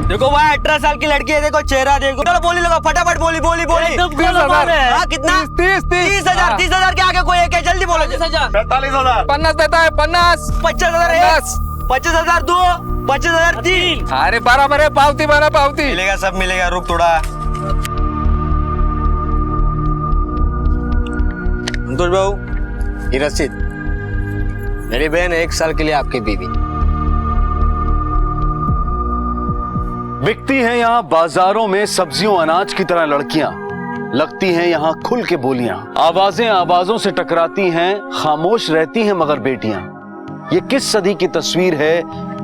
देखो भाई 18 साल की लड़की है, देखो चेहरा देखो। चलो बोली लगा फटाफट, बोली बोली बोली। कितना? 30,000। 30,000 के आगे कोई एक है, जल्दी बोलो। 45,000। 50 देता है, 50। 50,000 50,000 2, 50,000 3। अरे बराबर है, पावती बना पावती। मिलेगा, सब मिलेगा। रुक थोड़ा। संतोष बाबू, ये रसीद। मेरी बहन 1 साल के लिए आपकी बीवी। बिकती हैं यहाँ बाजारों में सब्जियों अनाज की तरह लड़कियां, लगती हैं यहाँ खुल के बोलियां, आवाजें आवाजों से टकराती हैं, खामोश रहती हैं मगर बेटियां। ये किस सदी की तस्वीर है,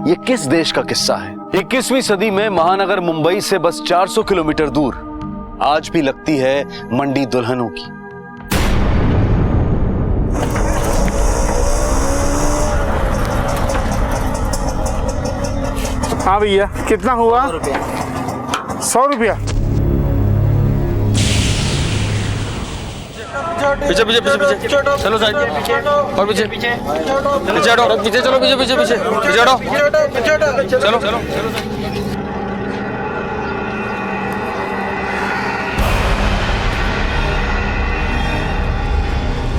ये किस देश का किस्सा है? 21वीं सदी में महानगर मुंबई से बस 400 किलोमीटर दूर आज भी लगती है मंडी दुल्हनों की। हाँ भैया, कितना हुआ? 100 रुपया। पीछे पीछे पीछे पीछे चलो साइड और पीछे पीछे हटो, पीछे चलो, पीछे पीछे पीछे हटो, चलो चलो।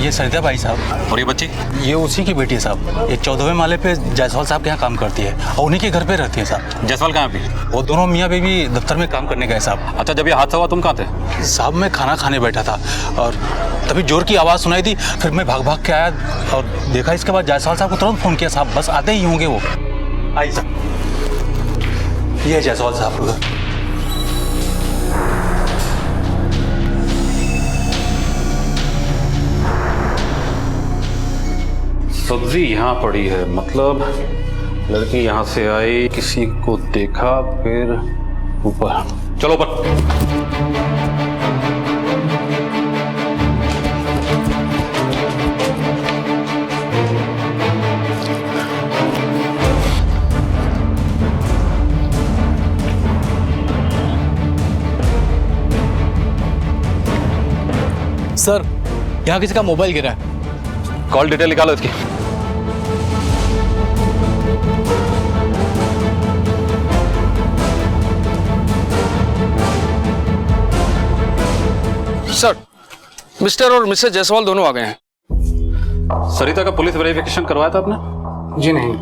ये सरिता भाई साहब। और ये बच्ची? ये उसी की बेटी है साहब। ये 14वें माले पे जायसवाल साहब के यहाँ काम करती है और उन्हीं के घर पे रहती है साहब। जायसवाल कहाँ पे? वो दोनों मियाँ बीवी दफ्तर में काम करने गए साहब। अच्छा, जब ये हादसा हुआ तुम कहाँ थे? साहब मैं खाना खाने बैठा था और तभी जोर की आवाज़ सुनाई दी, फिर मैं भाग भाग के आया और देखा। इसके बाद जायसवाल साहब को तुरंत फ़ोन किया साहब, बस आते ही होंगे वो। आई साहब, ये है जायसवाल साहब का घर। सब्जी यहाँ पड़ी है, मतलब लड़की यहाँ से आई, किसी को देखा, फिर ऊपर। चलो ऊपर। सर, यहाँ किसी का मोबाइल गिरा है। कॉल डिटेल निकालो इसकी। सर, मिस्टर और मिसेस जायसवाल दोनों आ गए हैं। सरिता का पुलिस वेरिफिकेशन करवाया था आपने? जी नहीं,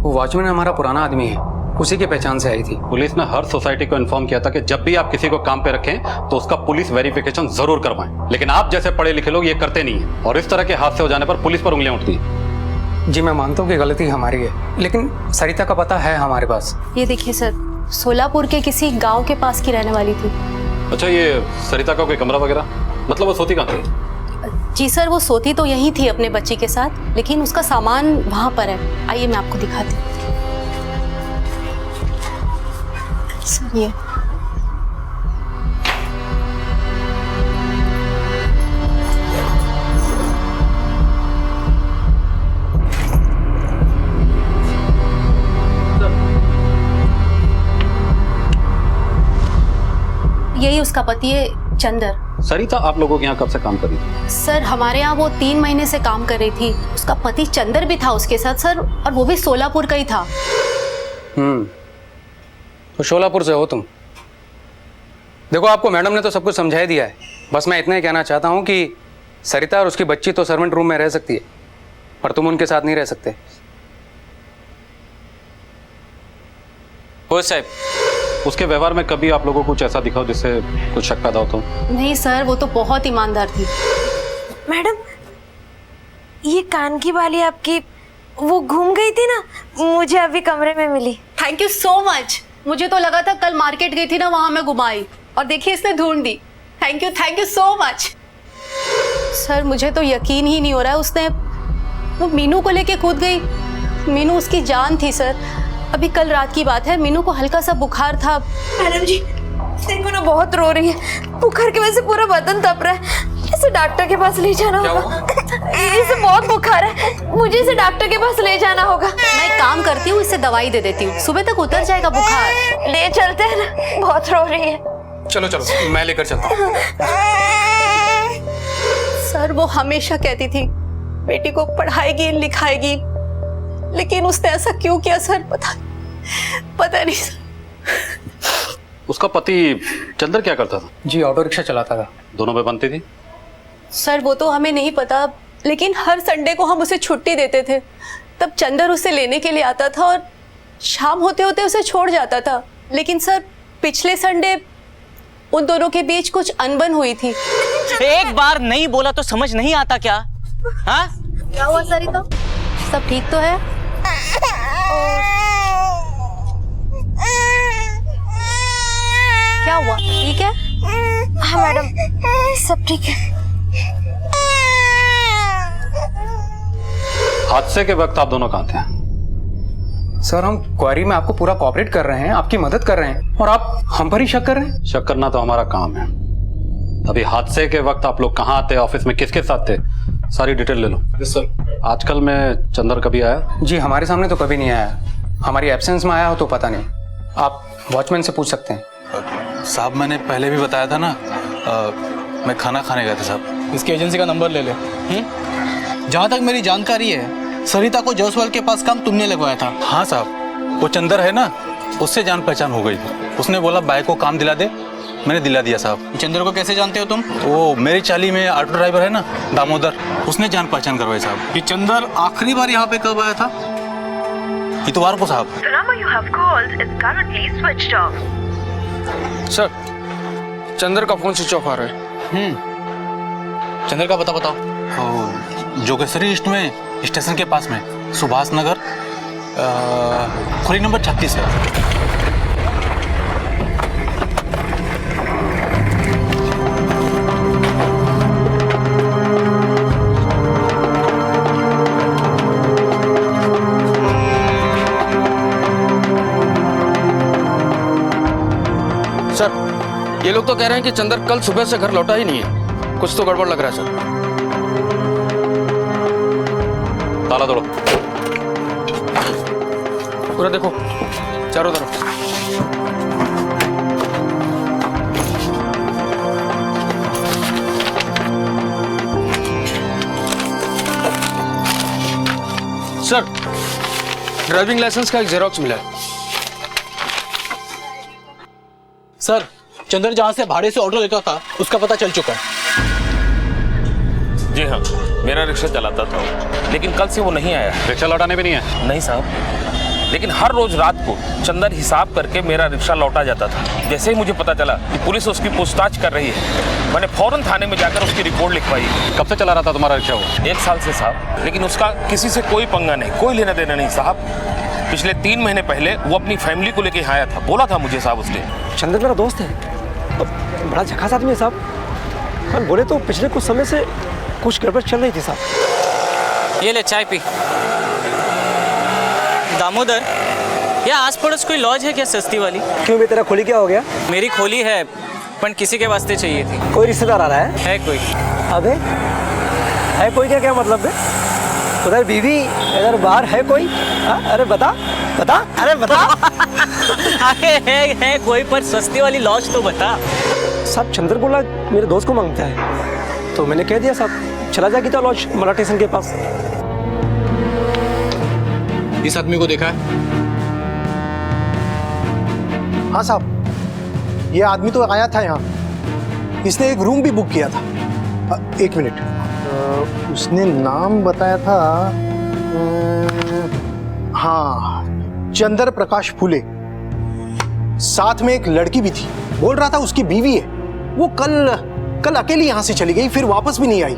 वो वॉचमैन हमारा पुराना आदमी है, उसी की पहचान से आई थी। पुलिस ने हर सोसाइटी को इन्फॉर्म किया था कि जब भी आप किसी को काम पे रखें तो उसका पुलिस वेरिफिकेशन जरूर करवाएं, लेकिन आप जैसे पढ़े लिखे लोग ये करते नहीं हैं और इस तरह के हादसे हो जाने पर पुलिस पर उंगलियां उठती हैं। जी मैं मानता हूँ कि गलती हमारी है, लेकिन सरिता का पता है हमारे पास। ये देखिए सर, सोलापुर के किसी गांव के पास की रहने वाली थी। अच्छा, ये सरिता का कोई कमरा वगैरह, मतलब वो सोती कहाँ थी? जी सर, वो सोती तो यहीं थी अपने बच्ची के साथ, लेकिन उसका सामान वहां पर है। आइए मैं आपको दिखाती हूँ। सर ये यही उसका पति है, चंदर। सरिता आप लोगों के यहाँ कब से काम कर रही थी? सर हमारे यहाँ वो 3 महीने से काम कर रही थी। उसका पति चंदर भी था उसके साथ सर, और वो भी सोलापुर का ही था। तो शोलापुर से हो तुम? देखो, आपको मैडम ने तो सब कुछ समझा ही दिया है। बस मैं इतना ही कहना चाहता हूँ कि सरिता और उसकी बच्ची तो सर्वेंट रूम में रह सकती है, पर तुम उनके साथ नहीं रह सकते। हो साहब, उसके व्यवहार में कभी आप लोगों को कुछ ऐसा दिखाओ जिससे कुछ शक पैदा हो तो? नहीं सर, वो तो बहुत ईमानदार थी। मैडम, ये कान की बाली आपकी वो घूम गई थी ना, मुझे अभी कमरे में मिली। Thank you so much. मुझे तो लगा था कल मार्केट गई थी ना, वहां मैं घुमाई और देखिए इसने ढूंढ दी। Thank you so much. Sir मुझे तो यकीन ही नहीं हो रहा है, उसने वो मीनू को लेके कूद गई। मीनू उसकी जान थी सर। अभी कल रात की बात है, मीनू को हल्का सा बुखार था। मैडम जी, देखो ना, बहुत रो रही है। बुखार की वजह से पूरा बदन तप रहा है। इसे डॉक्टर के पास ले जाना होगा। इसे बहुत बुखार है, मुझे इसे डॉक्टर के पास ले जाना होगा। मैं एक काम करती हूँ, इसे दवाई दे देती हूँ, सुबह तक उतर जाएगा बुखार। ले चलते हैं ना, बहुत रो रही है। चलो चलो, मैं लेकर चलता हूँ। सर वो हमेशा कहती थी बेटी को पढ़ाएगी लिखाएगी, लेकिन उसने ऐसा क्यों किया सर? पता नहीं सर। उसका पति चंदर क्या करता था? जी ऑटो रिक्शा चलाता था। दोनों में बनती थी? सर वो तो हमें नहीं पता, लेकिन हर संडे को हम उसे छुट्टी देते थे। तब चंदर उसे लेने के लिए आता था और शाम होते होते उसे छोड़ जाता था। लेकिन सर पिछले संडे उन दोनों के बीच कुछ अनबन हुई थी। एक बार नहीं बोला तो समझ नहीं आता क्या? हाँ? क्या हुआ सरिता? सब ठीक तो है? क्या हुआ? ठीक है? हाँ मैडम, सब ठीक है। हादसे के वक्त आप दोनों कहाँ थे? सर हम क्वारी में आपको पूरा कोऑपरेट कर रहे हैं, आपकी मदद कर रहे हैं, और आप हम पर ही शक कर रहे हैं। शक करना तो हमारा काम है। अभी हादसे के वक्त आप लोग कहाँ थे, ऑफिस में किसके साथ थे, सारी डिटेल ले लो। सर आजकल में चंदर कभी आया? जी हमारे सामने तो कभी नहीं आया, हमारी एब्सेंस में आया हो तो पता नहीं, आप वॉचमैन से पूछ सकते हैं। साहब मैंने पहले भी बताया था ना, मैं खाना खाने गया था साहब। इसकी एजेंसी का नंबर ले ले। जहाँ तक मेरी जानकारी है, सरिता को जायसवाल के पास काम तुमने लगवाया था। हाँ साहब, वो चंदर है ना, उससे जान पहचान हो गई। उसने बोला बाइक को काम दिला दे, मैंने दिला दिया साहब। चंदर को कैसे जानते हो तुम? वो मेरी चाली में ऑटो ड्राइवर है ना, दामोदर, उसने जान पहचान करवाई साहब। ये चंदर आखिरी बार यहाँ पे कब आया था? इतवार को साहब। The number you have called is currently switched off. Sir Chandar का फोन स्विच ऑफ आ रहा है। चंदर का पता बताओ। जोगेश्वरी ईस्ट में, स्टेशन के पास में, सुभाष नगर, खोली नंबर 36 है। सर ये लोग तो कह रहे हैं कि चंदर कल सुबह से घर लौटा ही नहीं है, कुछ तो गड़बड़ लग रहा है सर। ताला तोड़ो। पूरा देखो चारों तरफ। सर ड्राइविंग लाइसेंस का एक जेरॉक्स मिला है। सर चंदर जहाँ से भाड़े से ऑटो लेता था उसका पता चल चुका है। जी हाँ, मेरा रिक्शा चलाता था वो, लेकिन कल से वो नहीं आया। रिक्शा लौटाने भी नहीं है? नहीं साहब, लेकिन हर रोज रात को चंदर हिसाब करके मेरा रिक्शा लौटा जाता था। जैसे ही मुझे पता चला कि पुलिस उसकी पूछताछ कर रही है, मैंने फौरन थाने में जाकर उसकी रिपोर्ट लिखवाई। कब से चला रहा था तुम्हारा रिक्शा वो? 1 साल से साहब, लेकिन उसका किसी से कोई पंगा नहीं, कोई लेना देना नहीं साहब। पिछले 3 महीने पहले वो अपनी फैमिली को लेके यहाँ आया था, बोला था मुझे साहब उसने। चंदर मेरा दोस्त है, बड़ा झकास आदमी है साहब। हम बोले तो पिछले कुछ समय से कुछ गड़बड़ चल रही थी साहब। ये ले चाय पी। दामोदर, या आस पड़ोस कोई लॉज है क्या सस्ती वाली? क्यों बे, तेरा खोली क्या हो गया? मेरी खोली है पर किसी के वास्ते चाहिए थी। कोई रिश्तेदार आ रहा है? है कोई? अबे है कोई क्या, क्या मतलब है? उधर बीवी, इधर बाहर है कोई? अरे बता बता, अरे बता। अरे है कोई, पर सस्ती वाली लॉज तो बता। साहब चंदर बोला मेरे दोस्त को मांगता है, तो मैंने कह दिया साहब चला जा गीता लॉज मला स्टेशन के पास। इस आदमी को देखा है? हाँ साहब, ये आदमी तो आया था यहाँ, इसने एक रूम भी बुक किया था। 1 मिनट, उसने नाम बताया था, हाँ, चंदर प्रकाश फूले। साथ में एक लड़की भी थी, बोल रहा था उसकी बीवी है। वो कल अकेली यहाँ से चली गई, फिर वापस भी नहीं आई।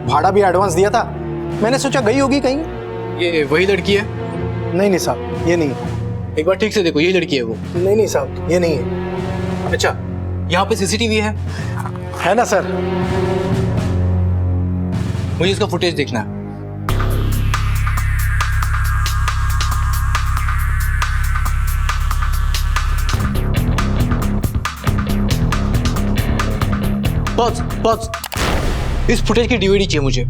भाड़ा भी एडवांस दिया था, मैंने सोचा गई होगी कहीं। ये वही लड़की है? नहीं साहब, ये नहीं है। एक बार ठीक से देखो, ये लड़की है वो? नहीं साहब, ये नहीं है। अच्छा, यहाँ पे सीसीटीवी है ना सर? मुझे इसका फुटेज देखना है। बॉस, इस फुटेज की डीवीडी चाहिए मुझे।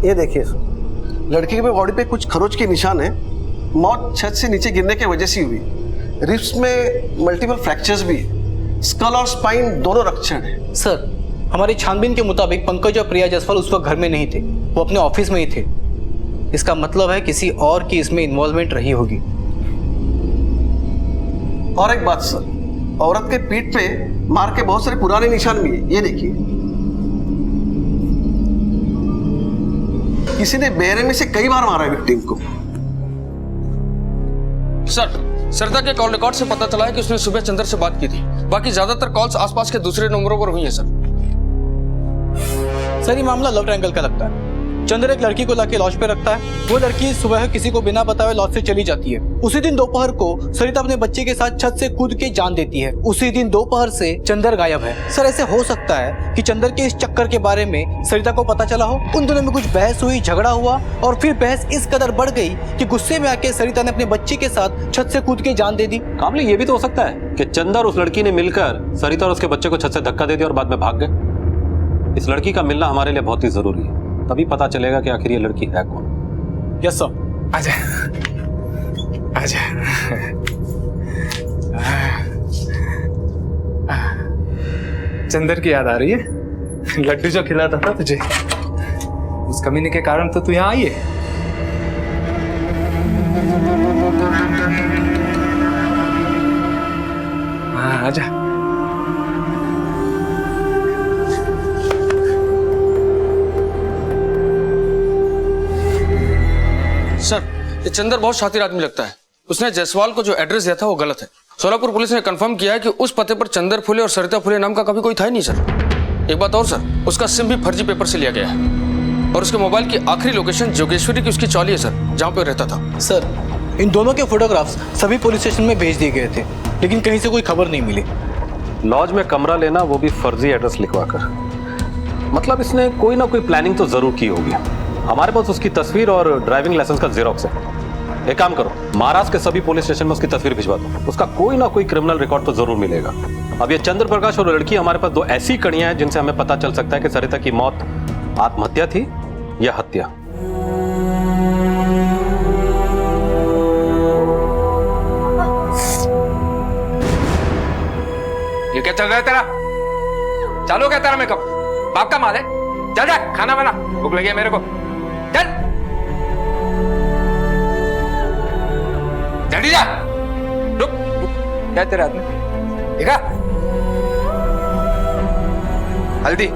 ये देखिए, लड़की के बॉडी पे कुछ खरोच के निशान है। मौत छत से नीचे गिरने की वजह से हुई। रिब्स में मल्टीपल फ्रैक्चर्स भी है। स्कल और स्पाइन दोनों रक्चर है। सर, हमारी छानबीन के मुताबिक पंकज और प्रिया जायसवाल उस वक्त घर में नहीं थे, वो अपने ऑफिस में ही थे। इसका मतलब है किसी और की इसमें इन्वॉल्वमेंट रही होगी। और एक बात सर, औरत के पीठ पे मार के बहुत सारे पुराने निशान भी है, ये देखिए। किसी ने बेरहमी से कई बार मारा है विक्टिम को। सर, सरिता के कॉल रिकॉर्ड से पता चला है कि उसने सुबह चंदर से बात की थी। बाकी ज्यादातर कॉल्स आसपास के दूसरे नंबरों पर हुई हैं सर। सर, ये मामला लव ट्रायंगल का लगता है। चंदर एक लड़की को लाके लॉज पे रखता है, वो लड़की सुबह किसी को बिना बताए लॉज से चली जाती है। उसी दिन दोपहर को सरिता अपने बच्चे के साथ छत से कूद के जान देती है। उसी दिन दोपहर से चंदर गायब है। सर, ऐसे हो सकता है कि चंदर के इस चक्कर के बारे में सरिता को पता चला हो, उन दोनों में कुछ बहस हुई, झगड़ा हुआ और फिर बहस इस कदर बढ़ गई कि गुस्से में आके सरिता ने अपने बच्चे के साथ छत से कूद के जान दे दी। कामले, ये भी तो हो सकता है कि चंदर और उस लड़की ने मिलकर सरिता और उसके बच्चे को छत से धक्का दे दिया और बाद में भाग गए। इस लड़की का मिलना हमारे लिए बहुत ही जरूरी है, तभी पता चलेगा कि आखिर ये लड़की है कौन। Yes sir. आजा आजा। चंदर की याद आ रही है? लड्डू जो खिलाता था तुझे, उस कमीने के कारण तो तू यहाँ आई है। हाँ, आजा। सर, ये चंदर बहुत शातिर आदमी लगता है। उसने जायसवाल को जो एड्रेस दिया था वो गलत है। सोलापुर पुलिस ने कंफर्म किया है कि उस पते पर चंदर फुले और सरिता फुले नाम का कभी कोई था ही नहीं सर। एक बात और सर, उसका सिम भी फर्जी पेपर से लिया गया है और उसके मोबाइल की आखिरी लोकेशन जोगेश्वरी की उसकी चौली है सर, जहाँ पे रहता था। सर, इन दोनों के फोटोग्राफ्स सभी पुलिस स्टेशन में भेज दिए गए थे, लेकिन कहीं से कोई खबर नहीं मिली। लॉज में कमरा लेना, वो भी फर्जी एड्रेस लिखवाकर, मतलब इसने कोई ना कोई प्लानिंग तो जरूर की होगी। हमारे पास उसकी तस्वीर और ड्राइविंग लाइसेंस का जेरोक्स है। एक काम करो, महाराष्ट्र के सभी पुलिस स्टेशन में उसकी तस्वीर भिजवा दो, उसका कोई ना कोई क्रिमिनल रिकॉर्ड तो जरूर मिलेगा। अब ये चंद्र प्रकाश और लड़की, हमारे पास दो ऐसी कड़ियां हैं जिनसे हमें पता चल सकता है कि सरिता की मौत आत्महत्या थी या हत्या। ये क्या चल रहा है तेरा? चालू क्या तेरा मेकअप? बाप का माल है? चल जा, खाना बना, भूख लगी है मेरे को। चल जल्दी जा। रुक, क्या तेरे हाथ में? देखा? हल्दी।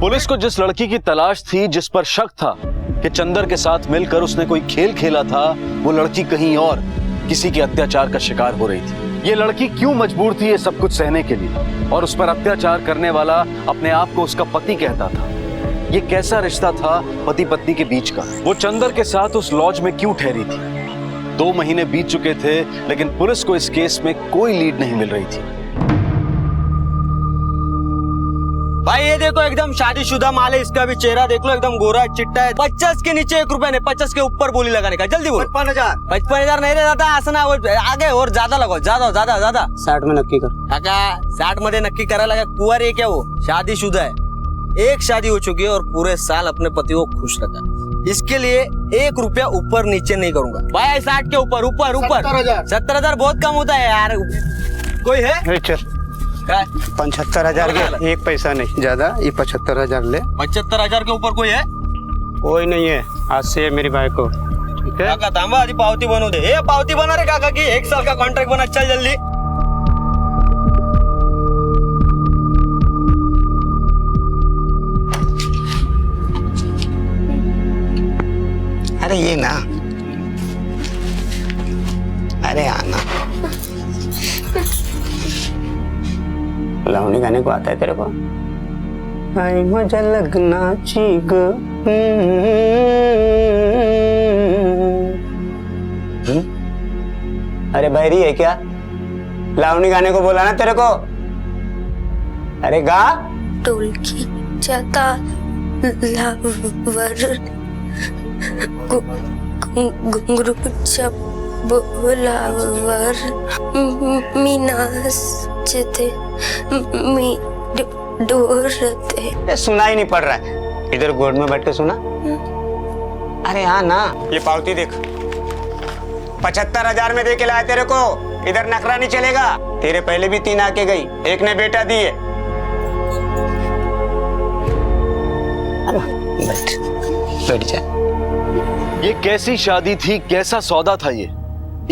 पुलिस को जिस लड़की की तलाश थी, जिस पर शक था कि चंदर के साथ मिलकर उसने कोई खेल खेला था, वो लड़की कहीं और किसी के अत्याचार का शिकार हो रही थी। ये लड़की क्यों मजबूर थी ये सब कुछ सहने के लिए, और उस पर अत्याचार करने वाला अपने आप को उसका पति कहता था। ये कैसा रिश्ता था पति पत्नी के बीच का? वो चंदर के साथ उस लॉज में क्यों ठहरी थी? 2 महीने बीत चुके थे, लेकिन पुलिस को इस केस में कोई लीड नहीं मिल रही थी। भाई ये देखो, एकदम शादीशुदा माल है, इसका भी चेहरा देख लो, एकदम गोरा चिट्टा है। 50 के नीचे 1 रुपया नहीं, 50 के ऊपर बोली लगाने का। जल्दी बोलो। 55,000 नहीं रहता आसना, आगे और ज्यादा लगाओ, ज्यादा ज्यादा ज्यादा। 60 में नक्की कर काका, 60 मध्ये नक्की करायला लगा। कुंवर है क्या? वो शादीशुदा है, एक शादी हो चुकी है और पूरे साल अपने पति को खुश रखा। इसके लिए 1 रुपया ऊपर नीचे नहीं करूंगा भाई। 60 के ऊपर ऊपर ऊपर 70,000 बहुत कम होता है यार। कोई है? चल 75,000 के 1 पैसा नहीं ज्यादा, ये 75,000 ले। 75,000 के ऊपर कोई है? कोई नहीं है, आज से मेरी बाइक को। ठीक है काका, थांबा आधी पावती बनवू दे। हे पावती बना रे काका की, 1 साल का कॉन्ट्रैक्ट बना। चल जल्दी। अरे ये ना, अरे आना। लावणी गाने को आता है तेरे को? आई मजा लग्नाची ग। अरे बहरी है क्या? लावणी गाने को बोला ना तेरे को? अरे गा। ढोलकी जाता लावर घुंगरूच्या बोलावर मी नाचते मी डोरते। सुना ही नहीं पड़ रहा है, इधर गोद में बैठ के सुना। अरे हाँ ना, ये पावती देख, 75,000 में दे के लाया तेरे को। इधर नखरा नहीं चलेगा। तेरे पहले भी 3 आके गई, एक ने बेटा दिए। बैठ बैठ जा। ये कैसी शादी थी, कैसा सौदा था ये।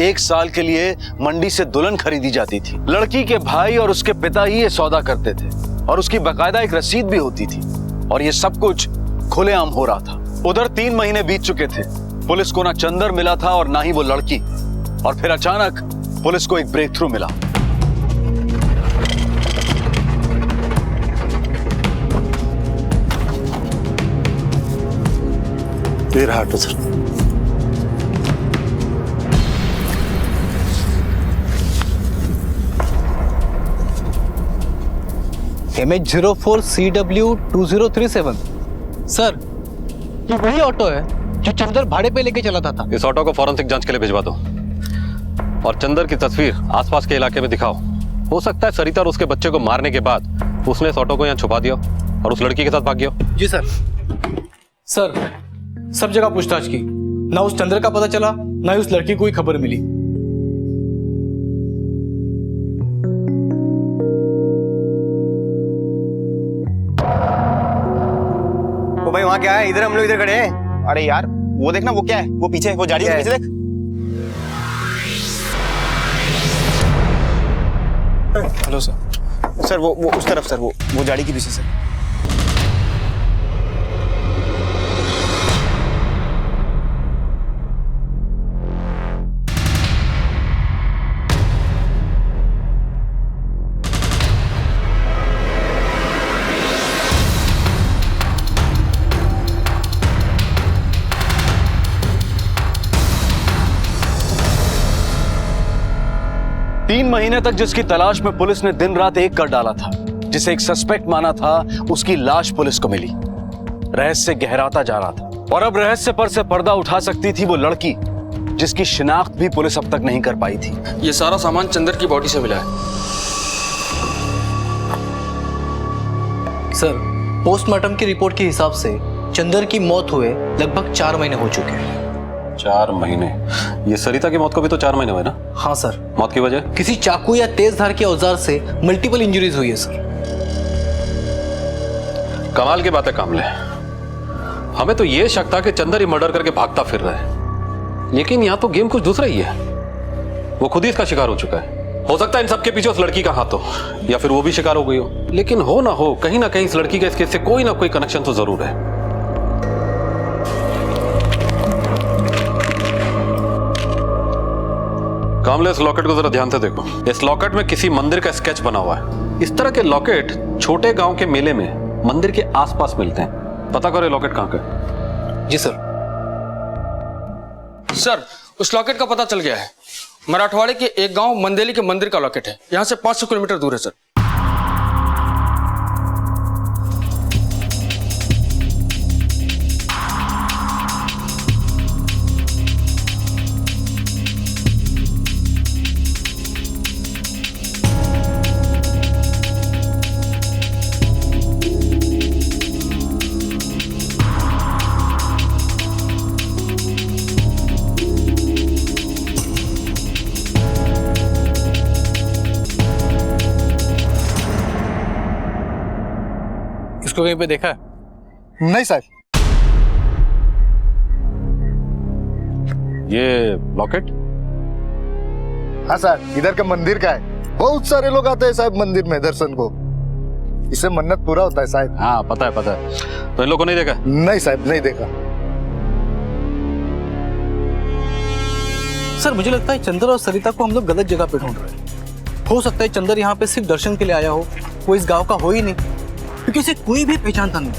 1 साल के लिए मंडी से दुल्हन खरीदी जाती थी। लड़की के भाई और उसके पिता ही ये सौदा करते थे और उसकी बकायदा एक रसीद भी होती थी और ये सब कुछ खुलेआम हो रहा था। उधर 3 महीने बीत चुके थे। पुलिस को ना चंदर मिला था और ना ही वो लड़की। और फिर अचानक पुलिस को एक ब्रेक थ्रू मिला। ये रहा ऑटो सर। MH04CW2037 सर, ये वही ऑटो है जो चंदर भाड़े पे लेके चला था। इस ऑटो को फॉरेंसिक जांच के लिए भिजवा दो और चंदर की तस्वीर आसपास के इलाके में दिखाओ। हो सकता है सरिता और उसके बच्चे को मारने के बाद उसने इस ऑटो को यहाँ छुपा दिया और उस लड़की के साथ भाग गया। जी सर। सर, सब जगह पूछताछ की, ना उस चंद्र का पता चला, ना ही उस लड़की को कोई खबर मिली। ओ भाई, वहाँ क्या है? इधर हम लोग इधर खड़े हैं। अरे यार, वो देखना, वो क्या है? वो पीछे, वो गाड़ी के पीछे देख। Hello sir. सर वो उस तरफ सर, वो गाड़ी के पीछे सर। तीन महीने तक जिसकी तलाश में पुलिस ने दिन रात एक कर डाला था, जिसे एक सस्पेक्ट माना था, उसकी लाश पुलिस को मिली। रहस्य गहराता जा रहा था और अब रहस्य पर से पर्दा उठा सकती थी वो लड़की जिसकी शिनाख्त भी पुलिस अब तक नहीं कर पाई थी। ये सारा सामान चंदर की बॉडी से मिला है। सर, पोस्टमार्टम की रिपोर्ट के हिसाब से चंदर की मौत हुए लगभग 4 महीने हो चुके हैं। 4 महीने? ये सरिता की मौत को भी तो 4 महीने हुए ना? हाँ सर। मौत की वजह? किसी चाकू या तेज धार के औजार से मल्टीपल इंजरीज हुई है सर। कमाल की बात है कामले। हमें तो ये शक था कि चंदर ही मर्डर करके भागता फिर रहा है, लेकिन यहाँ तो गेम कुछ दूसरा ही है। वो खुद ही इसका शिकार हो चुका है। हो सकता है इन सबके पीछे उस लड़की का हाथ हो, या फिर वो भी शिकार हो गई हो। लेकिन हो ना हो, कहीं ना कहीं इस लड़की का इस केस से कोई ना कोई कनेक्शन तो जरूर है। कामले, इस लॉकेट को जरा ध्यान से देखो। इस लॉकेट में किसी मंदिर का स्केच बना हुआ है। इस तरह के लॉकेट छोटे गांव के मेले में मंदिर के आसपास मिलते हैं। पता करो ये लॉकेट कहाँ का है। जी सर। सर, उस लॉकेट का पता चल गया है। मराठवाड़े के एक गांव मंदेली के मंदिर का लॉकेट है। यहाँ से 500 किलोमीटर दूर है सर। इसको कहीं पे देखा है? नहीं सर। ये लॉकेट? हाँ सर, इधर का मंदिर का है। बहुत सारे लोग आते हैं साहब मंदिर में दर्शन को। इससे मन्नत पूरा होता है साहब। हाँ पता है पता है। तो इन लोगों को नहीं देखा? नहीं साहब, नहीं देखा। सर, मुझे लगता है चंदर और सरिता को हम लोग गलत जगह पे ढूंढ रहे हैं। हो सकता है चंदर यहाँ पे सिर्फ दर्शन के लिए आया हो, वो इस गांव का हो ही नहीं, क्योंकि इसे कोई भी पहचानता नहीं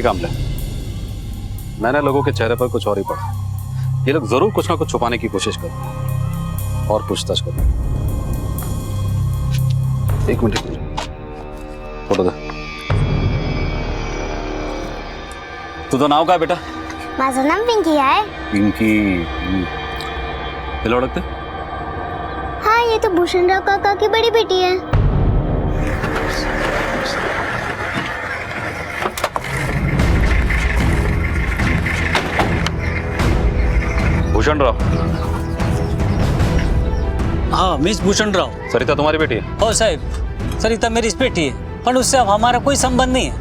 कामले, मैंने लोगों के चेहरे पर कुछ और ही पढ़ा। ये लोग जरूर कुछ ना कुछ छुपाने की कोशिश कर रहे हैं और पूछताछ कर रहे हैं। एक मिनट, फोटो दे। तुझं नाव काय बेटा? माझं नाम पिंकी आहे। पिंकी? ओळखते? हाँ, ये तो भूषणराव काका की बड़ी बेटी है। भूषणराव? हाँ, मिस भूषणराव। सरिता तुम्हारी बेटी है? हो साहब, सरिता मेरी बेटी है, पर उससे अब हमारा कोई संबंध नहीं है। नहीं काम ले, मैंने लोगों के चेहरे पर कुछ और ही पढ़ा। ये लोग जरूर कुछ ना कुछ छुपाने की कोशिश कर रहे हैं और पूछताछ कर रहे हैं। एक मिनट, फोटो दे। हाँ, मिस भूषणराव। सरिता तुम्हारी बेटी है? हो साहब, सरिता मेरी बेटी है, पर उससे अब हमारा कोई संबंध नहीं है।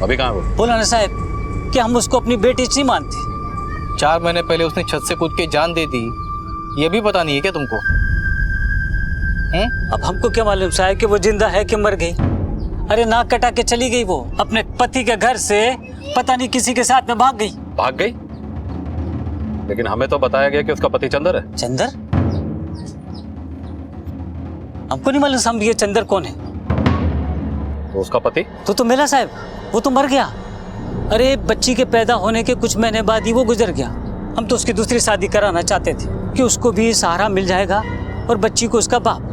अभी कहाँ है वो? बोला ना साहब कि हम उसको अपनी बेटी नहीं मानते। 4 महीने पहले उसने छत से कूद के जान दे दी, ये भी पता नहीं है क्या तुमको? अब हमको क्या मालूम साहब कि वो जिंदा है कि मर गई। अरे नाक कटा के चली गई वो अपने पति के घर से, पता नहीं किसी के साथ में भाग गई। भाग गई? लेकिन हमें तो बताया गया कि उसका पति चंदर है। चंदर? हमको नहीं मालूम साहब ये चंदर कौन है। तो उसका पति तो मिला साहब, वो तो मर गया। अरे बच्ची के पैदा होने के कुछ महीने बाद ही वो गुजर गया। हम तो उसकी दूसरी शादी कराना चाहते थे कि उसको भी सहारा मिल जाएगा और बच्ची को उसका बाप।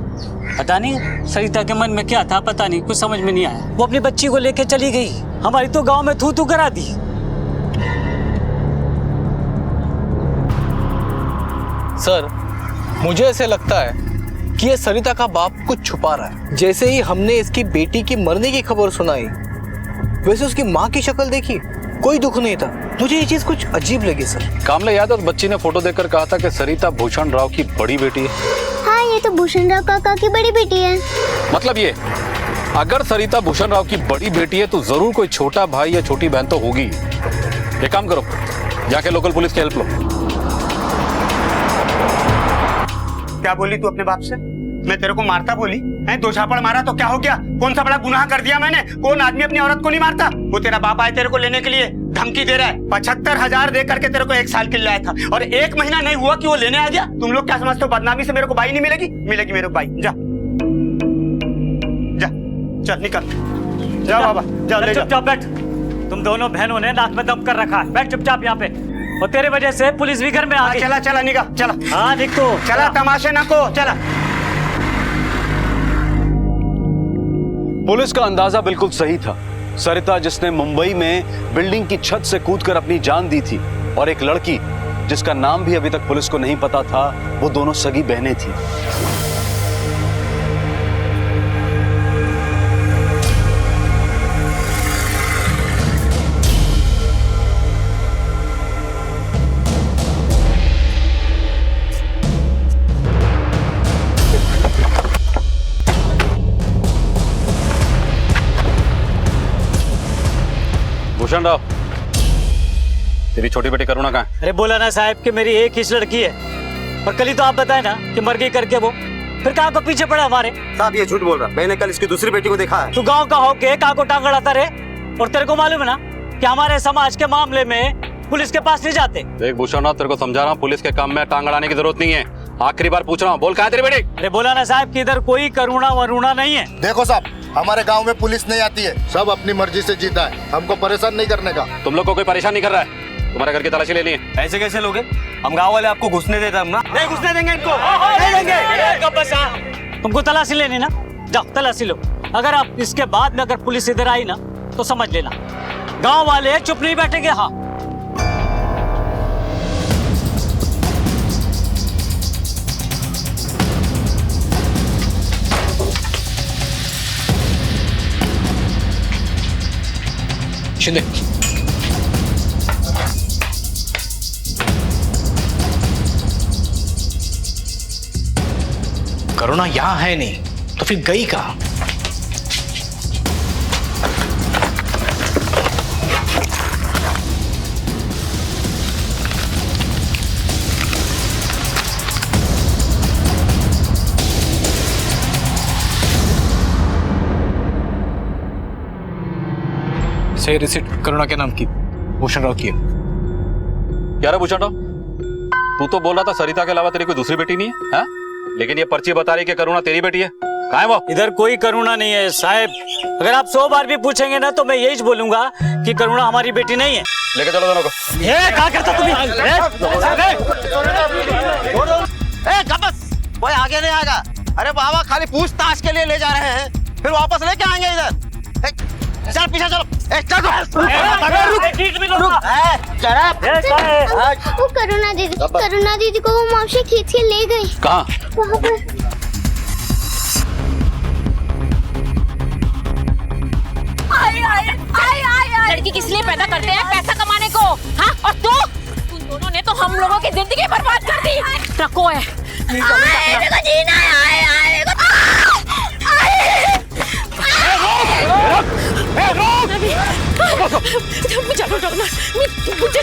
पता नहीं सरिता के मन में क्या था, पता नहीं, कुछ समझ में नहीं आया। वो अपनी बच्ची को लेके चली गई, हमारी तो गांव में थू थू करा दी। सर, मुझे ऐसे लगता है कि ये सरिता का बाप कुछ छुपा रहा है। जैसे ही हमने इसकी बेटी की मरने की खबर सुनाई, वैसे उसकी माँ की शक्ल देखी, कोई दुख नहीं था। मुझे ये चीज कुछ अजीब लगी सर। कामले, याद है उस बच्ची ने फोटो देखकर कहा था कि सरिता भूषण राव की बड़ी बेटी है? हाँ, ये तो भूषण राव काका की बड़ी बेटी है। मतलब ये, अगर सरिता भूषण राव की बड़ी बेटी है तो जरूर कोई छोटा भाई या छोटी बहन तो होगी। एक काम करो, जाके लोकल पुलिस की हेल्प लो। क्या बोली तू अपने बाप से? मैं तेरे को मारता बोली है? 2 झापड़ मारा तो क्या हो गया? कौन सा बड़ा गुनाह कर दिया मैंने? कौन आदमी अपनी औरत को नहीं मारता? वो तेरा बाप आया तेरे को लेने के लिए, धमकी दे रहा है। 75,000 दे करके तेरे को 1 साल के लिए लाया था और 1 महीना नहीं हुआ कि वो लेने आ गया। तुम लोग क्या समझते हो बदनामी से मेरे को बाई नहीं मिलेगी? मिलेगी मेरे को बाई। जा जा, चल निकल, जा बाबा, जा ले जा। चुपचाप बैठ। तुम दोनों बहनों ने नाक में दम कर रखा है। बैठ चुपचाप यहाँ पे। और तेरे वजह से पुलिस भी घर में आ गई। चला चला निकल, चला। हाँ निको, चला, तमाशे न को, चला। पुलिस का अंदाजा बिल्कुल सही था। सरिता जिसने मुंबई में बिल्डिंग की छत से कूदकर अपनी जान दी थी, और एक लड़की जिसका नाम भी अभी तक पुलिस को नहीं पता था, वो दोनों सगी बहनें थी। भूषण राव, तेरी छोटी बेटी करुणा कहाँ है? अरे बोला ना साहब कि मेरी एक ही लड़की है, और कल ही तो आप बताए ना कि मर गई करके वो, फिर कहाँ को पीछे पड़ा हमारे? साहब ये झूठ बोल रहा, मैंने कल इसकी दूसरी बेटी को देखा है। तू गांव का होके कहाँ को टांग अड़ाता रे? और तेरे को मालूम है ना कि हमारे समाज के मामले में पुलिस के पास नहीं जाते। देख भूषण राव, तेरे को समझा रहा हूँ, पुलिस के काम में टांग अड़ाने की जरूरत नहीं है। आखिरी बार पूछ रहा हूँ, बोल कहाँ है तेरी बेटी? अरे बोला ना साहब कि इधर कोई करुणा वरुणा नहीं है। देखो साहब, हमारे गांव में पुलिस नहीं आती है, सब अपनी मर्जी से जीता है, हमको परेशान नहीं करने का। तुम लोग को कोई परेशान नहीं कर रहा है? तुम्हारे घर की तलाशी ले ली है। ऐसे कैसे लोगे? हम गांव वाले आपको घुसने देते हम ना? नहीं घुसने देंगे इनको, नहीं देंगे। तुमको तलाशी लेनी ना, जाओ तलाशी लो। अगर आप इसके बाद में अगर पुलिस इधर आई ना तो समझ लेना गांव वाले चुप नहीं बैठेंगे। हाँ शिंदे, करुणा यहां है नहीं तो फिर गई कहां? से रिसिप्ट करुणा के नाम की भूषण राव की है। यार भूषण राव, तू तो बोल रहा था सरिता के अलावा तेरी कोई दूसरी बेटी नहीं है, हाँ? लेकिन ये पर्ची बता रही कि करुणा तेरी बेटी है। कहाँ है वो? इधर कोई करुणा नहीं है साहब। अगर आप 100 बार भी पूछेंगे ना तो मैं यही बोलूंगा कि करुणा हमारी बेटी नहीं है। लेके चलो दोनों को। ये क्या करता तुम? कोई आगे नहीं आएगा। अरे बाबा खाली पूछताछ के लिए ले जा रहे हैं, फिर वापस लेके आएंगे इधर। चल पीछे चलो। वो करुणा दीदी को वो मौसी खींच के ले गई। कहाँ? वहाँ पर। लड़की किस लिए पैदा करते हैं? पैसा कमाने को। हाँ, और तुम दोनों ने तो हम लोगों की जिंदगी बर्बाद कर दी। ट्रको है। जीना है। चलो डरना मुझे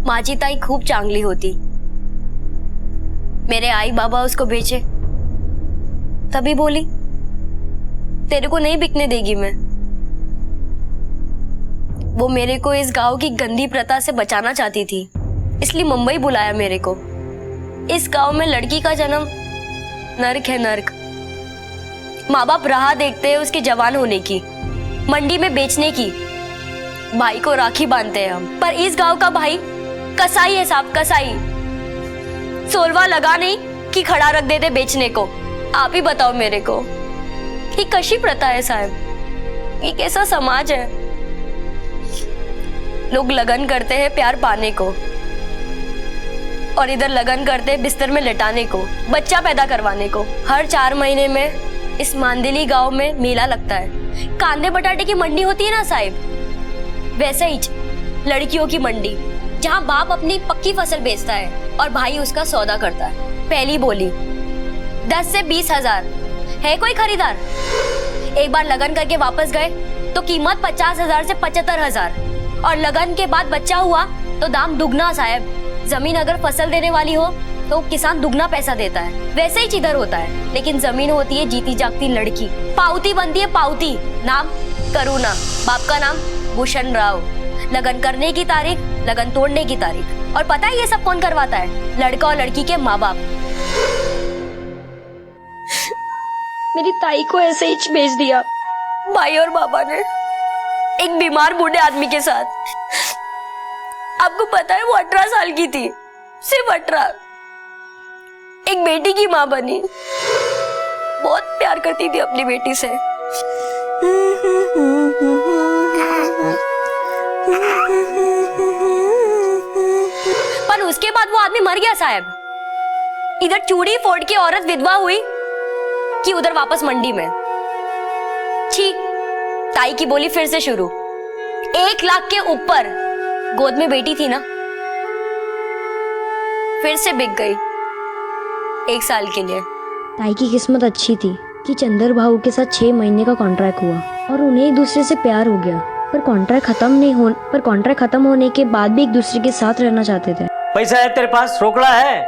माझी ताई खूप चांगली होती. मेरे आई बाबा उसको बेचे, तभी बोली तेरे को नहीं बिकने देगी मैं. वो मेरे को इस गांव की गंदी प्रथा से बचाना चाहती थी, इसलिए मुंबई बुलाया मेरे को. इस गांव में लड़की का जन्म नर्क है, नर्क. माँ बाप राह देखते हैं उसके जवान होने की, मंडी में बेचने की. भाई को राखी बांधते हैं हम, पर इस गांव का भाई कसाई है साहब, कसाई. सोलवा लगा नहीं कि खड़ा रख देते बेचने को. आप ही बताओ मेरे को, ये कशी प्रथा है साहब? ये कैसा समाज है? लोग लगन करते हैं प्यार पाने को, और इधर लगन करते हैं बिस्तर में लेटाने को, बच्चा पैदा करवाने को. हर 4 महीने में इस मांदेली गांव में मेला लगता है. कांदे बटाटे की मंडी होती है ना साहब, वैसे ही लड़कियों की मंडी, जहाँ बाप अपनी पक्की फसल बेचता है और भाई उसका सौदा करता है. पहली बोली 10 से 20 हजार. है कोई खरीदार? एक बार लगन करके वापस गए तो कीमत 50 हजार से 75 हजार, और लगन के बाद बच्चा हुआ तो दाम दुगना साहब. जमीन अगर फसल देने वाली हो तो किसान दुगना पैसा देता है. वैसे ही इधर होता है, लेकिन जमीन होती है जीती जागती लड़की. पाउती बनती है पाउती. नाम करुणा, बाप का नाम भूषण राव. लगन करने की तारीख, लगन तोड़ने की तारीख. और पता है ये सब कौन करवाता है? लड़का और लड़की के माँ बाप. मेरी ताई को ऐसे ही बेच दिया भाई और बाबा ने, एक बीमार बूढ़े आदमी के साथ. आपको पता है वो 18 साल की थी, सिर्फ 18. एक बेटी की माँ बनी. बहुत प्यार करती थी अपनी बेटी से. पर उसके बाद वो आदमी मर गया साहब. इधर चूड़ी फोड़ के औरत विधवा हुई कि उधर वापस मंडी में. छी, ताई की बोली फिर से शुरू. 1 लाख के ऊपर. गोद में बेटी थी ना, फिर से बिक गई 1 साल के लिए. ताई की किस्मत अच्छी थी कि चंदर भाऊ के साथ 6 महीने का कॉन्ट्रैक्ट हुआ और उन्हें एक दूसरे से प्यार हो गया. पर कॉन्ट्रैक्ट खत्म होने के बाद भी एक दूसरे के साथ रहना चाहते थे. पैसा है तेरे पास? रोकड़ा है?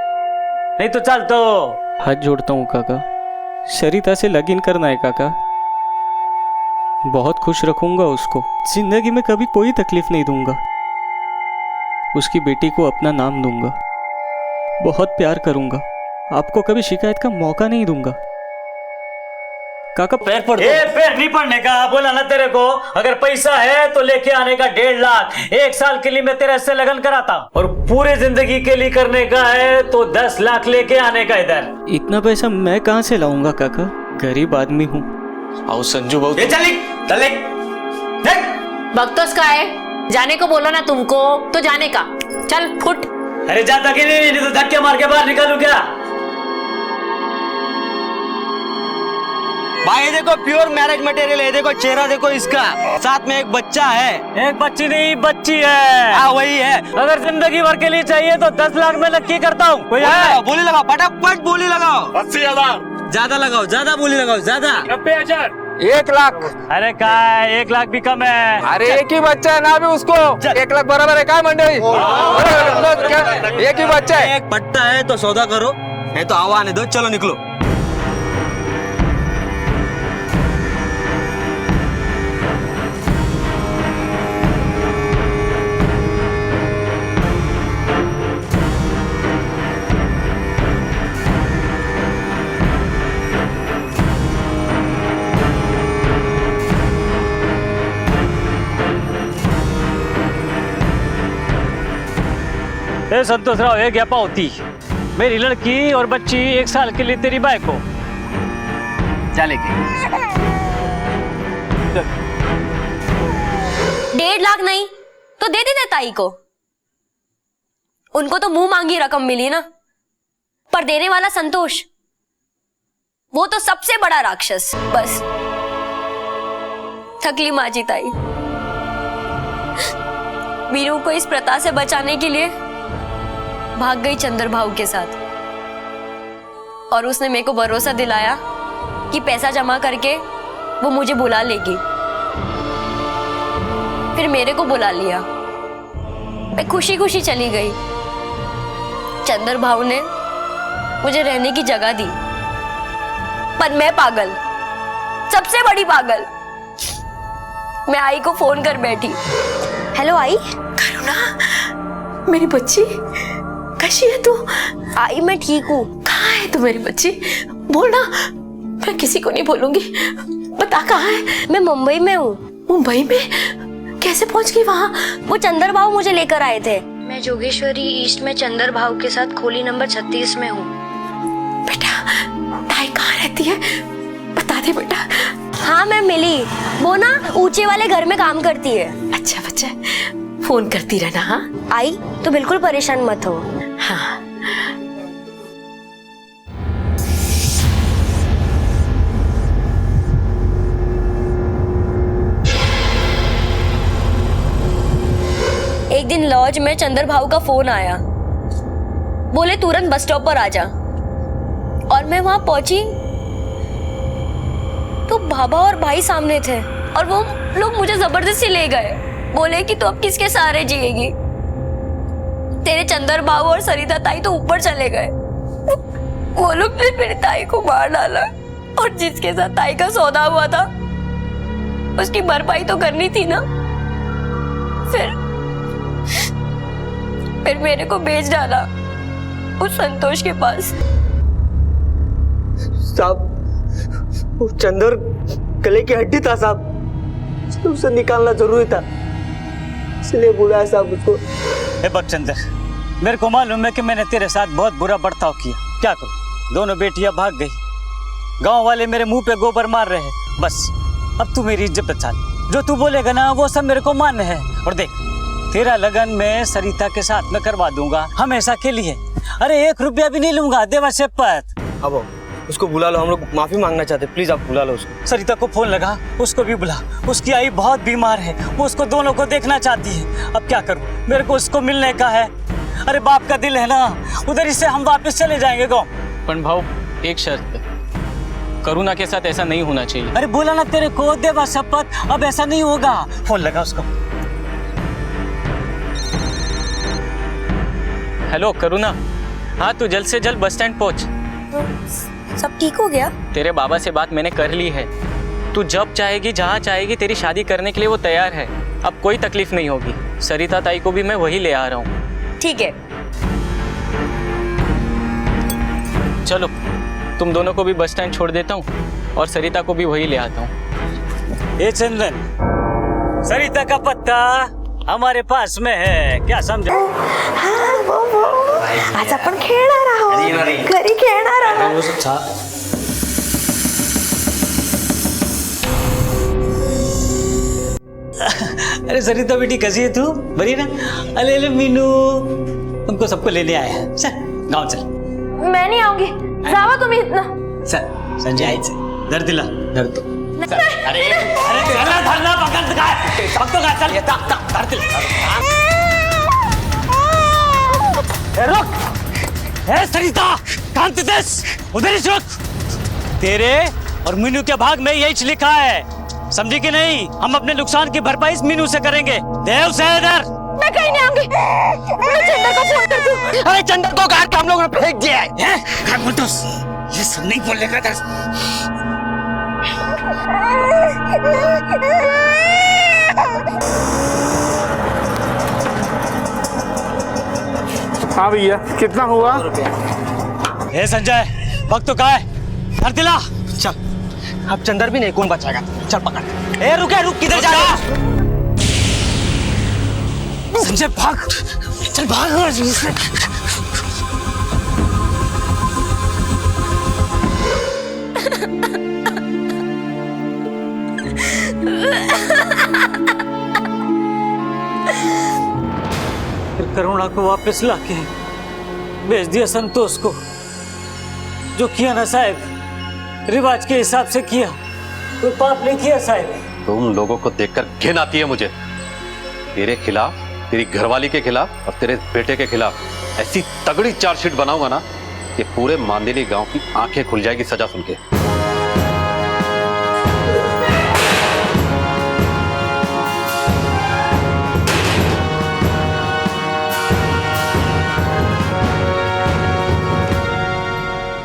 नहीं तो चल. तो हाथ जोड़ता हूँ काका, सरिता से लगन करना है काका. बहुत खुश रखूंगा उसको, जिंदगी में कभी कोई तकलीफ नहीं दूंगा. उसकी बेटी को अपना नाम दूंगा, बहुत प्यार करूंगा. आपको कभी शिकायत का मौका नहीं दूंगा. काका पैर पड़. पैर नहीं पड़ने का बोला ना तेरे को. अगर पैसा है तो लेके आने का 1.5 लाख. 1 साल के लिए मैं तेरे से लगन कराता, और पूरे जिंदगी के लिए करने का है तो 10 लाख लेके आने का. इधर इतना पैसा मैं कहाँ से लाऊंगा काका, गरीब आदमी हूँ. आओ संजू बाबू. बकतोस का है, जाने को बोलो ना तुमको तो जाने का. चल फुट. अरे जाता कि नहीं तो धक्के मार के बाहर निकालू क्या? भाई देखो प्योर मैरिज मटेरियल है. देखो चेहरा देखो इसका, साथ में एक बच्चा है. एक बच्ची नहीं, बच्ची है. हाँ वही है. अगर जिंदगी भर के लिए चाहिए तो 10 लाख में नक्की करता हूँ. कोई है? बोली लगाओ, फटाफट बोली लगाओ. 80,000 ज्यादा लगाओ, ज्यादा बोली लगाओ, ज्यादा. 90,000 1 लाख. अरे का 1 लाख भी कम है. अरे एक ही बच्चा है ना, भी उसको 1 लाख बराबर है. क्या मंडली, एक ही बच्चा है. एक पट्टा है तो सौदा करो, नहीं तो आवा आने दो. चलो निकलो. संतोष राव, एक ज्ञापा होती, मेरी लड़की और बच्ची 1 साल के लिए तेरी बाई को चलेगी. 1.5 लाख नहीं तो दे देते ताई को. उनको तो मुंह मांगी रकम मिली ना. पर देने वाला संतोष, वो तो सबसे बड़ा राक्षस. बस थकली माजी ताई. वीरू को इस प्रथा से बचाने के लिए भाग गई चंदर भाऊ के साथ, और उसने मेरे को भरोसा दिलाया कि पैसा जमा करके वो मुझे बुला लेगी। फिर मेरे को बुला लिया, मैं खुशी खुशी चली गई। चंदर भाऊ ने मुझे रहने की जगह दी, पर मैं पागल, सबसे बड़ी पागल, मैं आई को फोन कर बैठी। हेलो आई। करुणा, मेरी बच्ची कैसी है तू? आई मैं ठीक हूँ। कहाँ है तू मेरी बच्ची? बोल ना, मैं किसी को नहीं बोलूंगी। बता कहाँ है? मैं मुंबई में हूँ। मुंबई में? कैसे पहुंच गई वहाँ? वो चंदर भाऊ मुझे लेकर आए थे। मैं जोगेश्वरी ईस्ट में चंदर भाऊ के साथ खोली नंबर 36 में हूँ। बेटा, ताई कहाँ रहती है? बता दे बेटा। हाँ मैं मिली, वो ना ऊंचे वाले घर में काम करती है। अच्छा बच्चा, फोन करती रहना। हाँ आई तो बिल्कुल परेशान मत हो। हाँ। एक दिन लॉज में चंदर भाऊ का फोन आया, बोले तुरंत बस स्टॉप पर आ जा। और मैं वहां पहुंची तो बाबा और भाई सामने थे, और वो लोग मुझे जबरदस्ती ले गए। बोले कि तू अब किसके सहारे जिएगी, तेरे चंदर भाऊ और सरिता ताई तो ऊपर चले गए। वो लोग ने मेरी ताई को मार डाला, और जिसके साथ ताई का सौदा हुआ था उसकी भरपाई तो करनी थी ना। फिर मेरे को भेज डाला उस संतोष के पास। साहब, वो चंदर गले की हड्डी था साहब, उसे निकालना जरूरी था, इसलिए बुलाया साहब उसको। हे बकचंदर, मेरे को मालूम है कि मैंने तेरे साथ बहुत बुरा बर्ताव किया। क्या करूं, दोनों बेटियां भाग गई, गांव वाले मेरे मुंह पे गोबर मार रहे हैं। बस अब तू मेरी इज्जत बचा ले, जो तू बोलेगा ना वो सब मेरे को मान्य है। और देख, तेरा लगन मैं सरिता के साथ में करवा दूंगा, हमेशा के लिए। अरे 1 रुपया भी नहीं लूंगा, देवा शपथ। अब उसको बुला लो, हम लोग माफी मांगना चाहते, प्लीज आप बुला लो उसको। सरिता को फोन लगा, उसको भी बुला। उसकी आई बहुत बीमार है, वो उसको दोनों को देखना चाहती है। अब क्या करूं, मेरे को उसको मिलने का है। अरे बाप का दिल है ना, उधर से हम वापस चले जाएंगे गाँव। पण भाव, एक शर्त, करुणा के साथ ऐसा नहीं होना चाहिए। अरे बोला ना तेरे को, देवा शपथ, अब ऐसा नहीं होगा। फोन लगा उसको। हेलो करुणा, हाँ तू जल्द से जल्द बस स्टैंड पहुंच। सब ठीक हो गया? तेरे बाबा से बात मैंने कर ली है, तू जब चाहेगी जहाँ चाहेगी तेरी शादी करने के लिए वो तैयार है। अब कोई तकलीफ नहीं होगी। सरिता ताई को भी मैं वही ले आ रहा हूँ। ठीक है, चलो तुम दोनों को भी बस स्टैंड छोड़ देता हूँ और सरिता को भी वही ले आता हूँ। ये चंदन, सरिता का पत्ता हमारे पास में है, क्या समझा? हाँ, वो आज आपण खेळणार आहोत, घरी खेळणार आहोत। अरे सरिता बेटी कैसी है तू, बड़ी ना? अले अले मीनू, तुमको सबको लेने आया है। चल गाँव चल। मैं नहीं आऊंगी, जावा तुम्ही इतना। चल संजय आई से धर दिला, धर तो। अरे धरना धरना पकड़ का, पकड़ का, चल धर दिला। रुक, ए सरिता, कांति देश, उधर ही रुक। तेरे और मीनू के भाग में यही लिखा है, समझी कि नहीं? हम अपने नुकसान की भरपाई मीनू से करेंगे। देव से इधर। मैं कहीं नहीं आऊंगी, मैं चंदर को फोन करती हूँ। अरे चंदर को घर के हम लोगों ने फेंक दिया है। क्या बोलते हो? ये सब नहीं बोलने का था। हाँ भैया, कितना हुआ? ए संजय, वक्त तो कहाँ है? धर दिला। चल, अब चंदर भी नहीं, कौन बचाएगा? चल पकड़। ए रुके, रुक, किधर जा रहा? संजय भाग, चल भाग। फिर करुणा को वापस लाके भेज दिया संतोष को। जो किया ना साहब, रिवाज के हिसाब से किया, कोई पाप नहीं किया साहब। तुम लोगों को देखकर घिन आती है मुझे। तेरे खिलाफ, तेरी घरवाली के खिलाफ और तेरे बेटे के खिलाफ ऐसी तगड़ी चार्जशीट बनाऊंगा ना कि पूरे मांदेली गांव की आंखें खुल जाएगी सजा सुन के।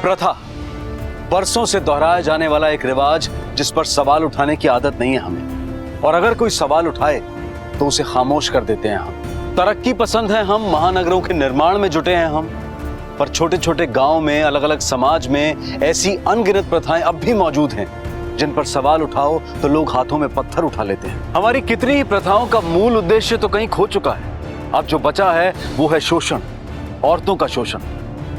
प्रथा, बरसों से दोहराया जाने वाला एक रिवाज जिस पर सवाल उठाने की आदत नहीं है हमें, और अगर कोई सवाल उठाए तो उसे खामोश कर देते हैं हम। तरक्की पसंद है हम, महानगरों के निर्माण में जुटे हैं हम, पर छोटे छोटे गांव में, अलग अलग समाज में ऐसी अनगिनत प्रथाएं अब भी मौजूद हैं जिन पर सवाल उठाओ तो लोग हाथों में पत्थर उठा लेते हैं। हमारी कितनी ही प्रथाओं का मूल उद्देश्य तो कहीं खो चुका है। अब जो बचा है वो है शोषण, औरतों का शोषण,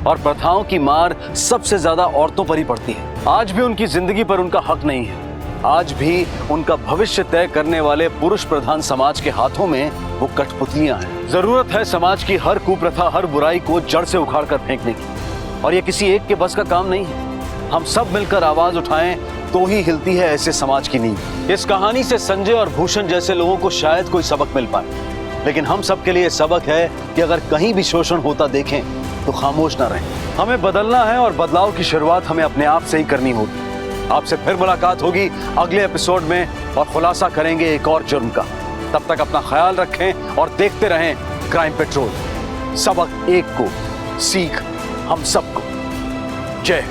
और प्रथाओं की मार सबसे ज्यादा औरतों पर ही पड़ती है। आज भी उनकी जिंदगी पर उनका हक नहीं है। आज भी उनका भविष्य तय करने वाले पुरुष प्रधान समाज के हाथों में वो कठपुतलियां हैं। जरूरत है समाज की हर कुप्रथा, हर बुराई को जड़ से उखाड़ कर फेंकने की, और ये किसी एक के बस का काम नहीं है। हम सब मिलकर आवाज उठाएं तो ही हिलती है ऐसे समाज की नींव। इस कहानी से संजय और भूषण जैसे लोगों को शायद कोई सबक मिल पाए, लेकिन हम सब के लिए सबक है कि अगर कहीं भी शोषण होता देखें तो खामोश ना रहें। हमें बदलना है और बदलाव की शुरुआत हमें अपने आप से ही करनी होगी। आपसे फिर मुलाकात होगी अगले एपिसोड में और खुलासा करेंगे एक और जुर्म का। तब तक अपना ख्याल रखें और देखते रहें क्राइम पेट्रोल। सबक एक को, सीख हम सबको। जय।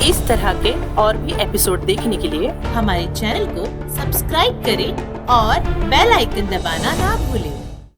इस तरह के और भी एपिसोड देखने के लिए हमारे चैनल को सब्सक्राइब करें और बेल आइकन दबाना ना भूलें।